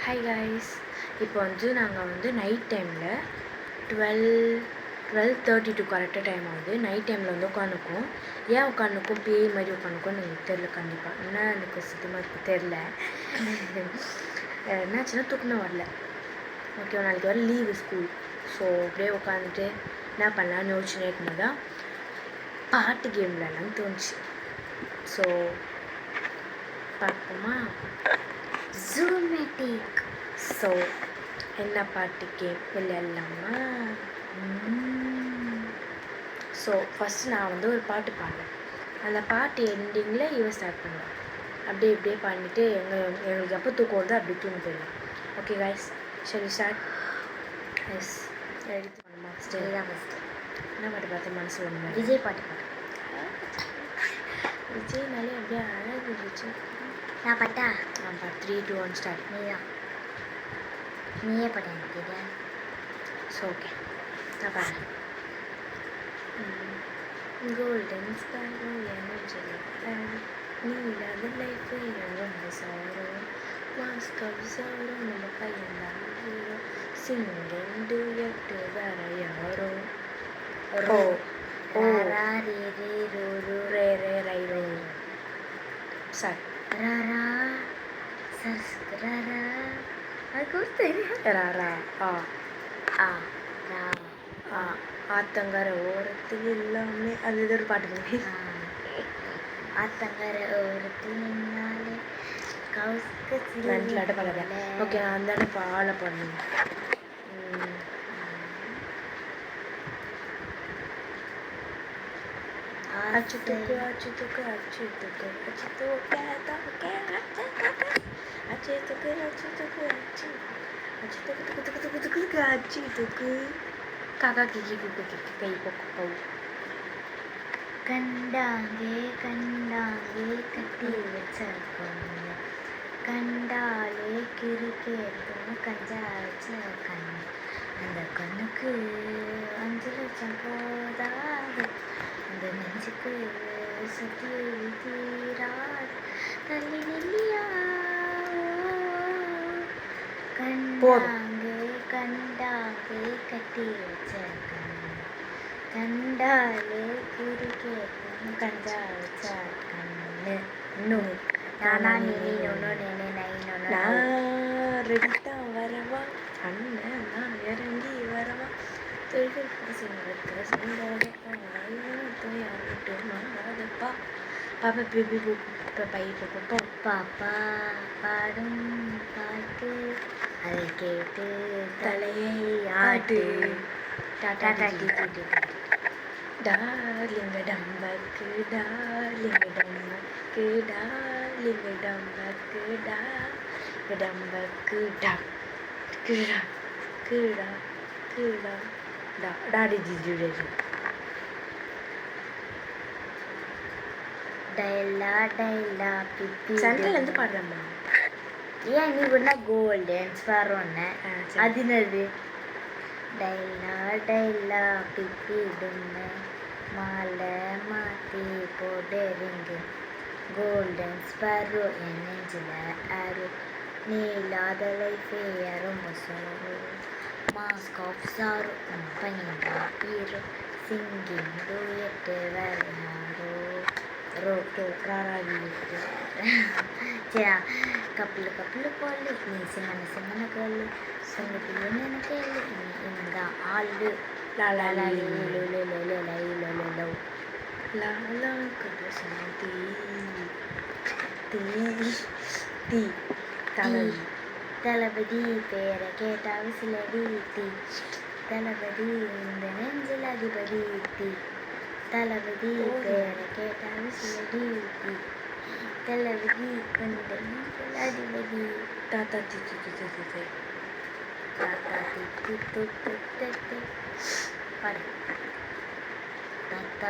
Hi guys. இப்போ நாங்கள் night டைமில் 12:32 கரெக்டாக டைம் ஆகுது. நைட் டைமில் உட்காந்துருக்கோம். ஏன் உட்காந்துருக்கோம், பேய் மாதிரி உட்காந்துருக்கோம் எனக்கு தெரில. கண்டிப்பாக என்ன எனக்கு சுத்தமாக இருக்குது தெரில. என்னாச்சுன்னா தூக்கமே வரல. ஓகே, நாளைக்கு வர லீவு ஸ்கூல். ஸோ அப்படியே உட்காந்துட்டு என்ன பண்ணலான்னு யோசிச்சுனே இருக்கும்போது தான் பாட்டு கேம்லலாம் தோணுச்சு. ஸோ பார்ப்போமா? ஜூமேட்டிக். ஸோ என்ன பாட்டு கேம் விளையாடலாமா? ஸோ ஃபஸ்ட்டு நான் ஒரு பாட்டு பாடுறேன். அந்த பாட்டு எண்டிங்கில் இவன் ஸ்டார்ட் பண்ணுவேன். அப்படியே இப்படியே பண்ணிவிட்டு எங்களுக்கு எப்போ தூக்கம் வருதோ அப்படி தூங்க போயிடலாம். ஓகே காய்ஸ், சரி ஸ்டார்ட். எஸ், எடுத்து பண்ணுமா? ஃபஸ்ட்டு தான் ஃபஸ்ட்டு என்ன பாட்டு பார்த்து மனசு ஒன்று விஜய் பாட்டு பாட்டு. விஜய்னாலே அப்படியே அழகு இருந்துச்சு. நான் பாட்டா? நான் பாட்டு 3, 2, 1 ஸ்டார்ட். நீயே பாட்டு எனக்கு தெரியாது. ஸோ ஓகே, நான் பாடுறேன். கோல்டன் ஸ்பாரோ எனர்ஜி நீ இல்லாத லைஃப் ரொம்ப சாரோ மாஸ்க் ஆஃப் சாரோ நம்ம பையன் தான் ஹீரோ சிங்கிங் டூயட்டு வேற யாரோ ரோ ஓ ரா ரே ரே ரோ ரோ ரே ரே ரை ரோ சார் ரா ரா சர்ஸ் ரா ரா. அதுக்கு தெரியும். ரா ரா ஆ ஆ ரா ஆ ஆத்தங்கர ஓரத்தில் எல்லாமே அது இது ஒரு பாட்டு மாதிரி. ஆத்தங்கர ஓரத்தில் நின்னாலே கவுஸ்க்கு மென்டலாட்ட பாடுறேன். ஓகே, நான் அந்த பாட பண்ணணும். அச்சு தூக்கு அச்சு தூக்கு அச்சு தூக்கு அச்சு தூக்கு தூக்கு அச்சு தூக்கு அச்சு தூக்கு அச்சு அச்சு தூக்கு துக்கு துக்கு துக்கு துக்கு துக்கு அச்சு தூக்கு காக்கா கிக்கி குக்கு கிக்கி கை பொக்கு பவு கண்டாங்கே கண்டாங்கே கட்டி வச்ச பொண்ணு கண்டாலே கிறுக்கேற்றும் கஞ்சா வச்ச கண்ணு அந்த கண்ணுக்கு 5 லட்சம் போதாது அந்த நெஞ்சுக்கு சுத்தி தீராது தள்ளி நில்லியா கண்டாங்கே கண்டாங்கே கட்டி வச்ச கண்ணு கண்டாலே கிறுக்கேற்றும் கஞ்சா வச்ச கண்ணு. இன்னும் நானா நீ ஒன்று நினை நை ஒன்று நான் ரெடி தான் வரவா அண்ணன் நான் இறங்கி வரவா தொழில் பசங்களுக்கு மாதப்பா பாப்பா பேபி பை பப்பா பாப்பா பாடும் பாட்டு அதை கேட்டு தலையை ஆட்டு டாடா டாடி டாடி டார்லிங்க டம்பக்கு டார்லிங்க டம்பக்கு டார்லிங்க டம்பக்கு டம்பக்கு டக் கிடா கிடா கிடா டா டாடி ஜிஜு டைலா டைலா பிப்பி சென்ட்ரல்லேருந்து பாடுறேம்மா. ஏன் நீ ஒன்றா கோல்டன் ஸ்பாரோன்னு அது என்னது? டைலா டைலா பிப்பி டுன்னு மாலை மாற்றி போடுறீங்க கோல்டன் ஸ்பாரோ என் நெஞ்சில் ஆரோ நீ இல்லாத லைஃபே ரொம்ப சோறு மாஸ்க் ஆஃப் சாரோ நம்ம பையன் ஹீரோ சிங்கிங் டூயட்டு வேற யாரோ ரோட்டு ராராவி சரியா கப்பல் கப்பல் போல் நீ சிம்மன சிம்மன கேளு சொன்னது என்னென்ன கேளு இந்த ஆளு தளபதி பேரை கேட்டா விசிலடி தீ தளபதி இந்த நெஞ்சில் அதிபதி தீ தளபதி பேரை கேட்டா விசிலடி தீ தளபதி இந்த நெஞ்சில் அதிபதி தாத்தா தாத்தா திட்டு பாடு தாத்தா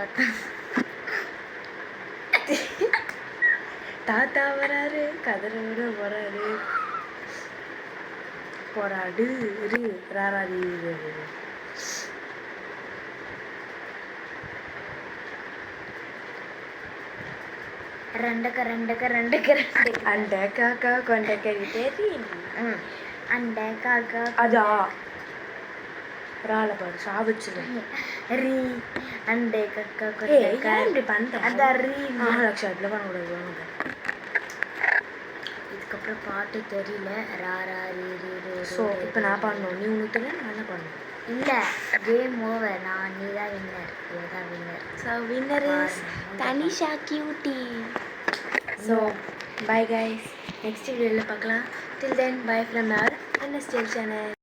தாத்தா வராரு கதறோட வராரு போராடு இரு ராராடி ரெண்டக்க ரெண்டக்க ரெண்டக்க ரெண்டக்க அந்த காக்கா கொண்ட கறி தெரியல. அந்த காக்கா அதா ரால பாரு சாவிச்சுல. ரீ அந்த கக்கா ஏய் கொண்ட ஏன் இப்படி பண்ற? அதான் ரீ மகாலட்சுமி அதில் பண்ணக்கூடாது. இதுக்கப்புறம் பாட்டு தெரியல. ரா ரா ரீ ரீ ரே ஸோ இப்போ நான் பண்ணணும், நீ உனக்கு தெரியும் நான் தான் பண்ணணும். இல்லை கேம் ஓவர். நீ தான் வின்னர், இவ தான் winner. So winner is Tanisha cutie. So bye guys, next வீடியோவில் பார்க்கலாம். Till then bye from our NSTL channel.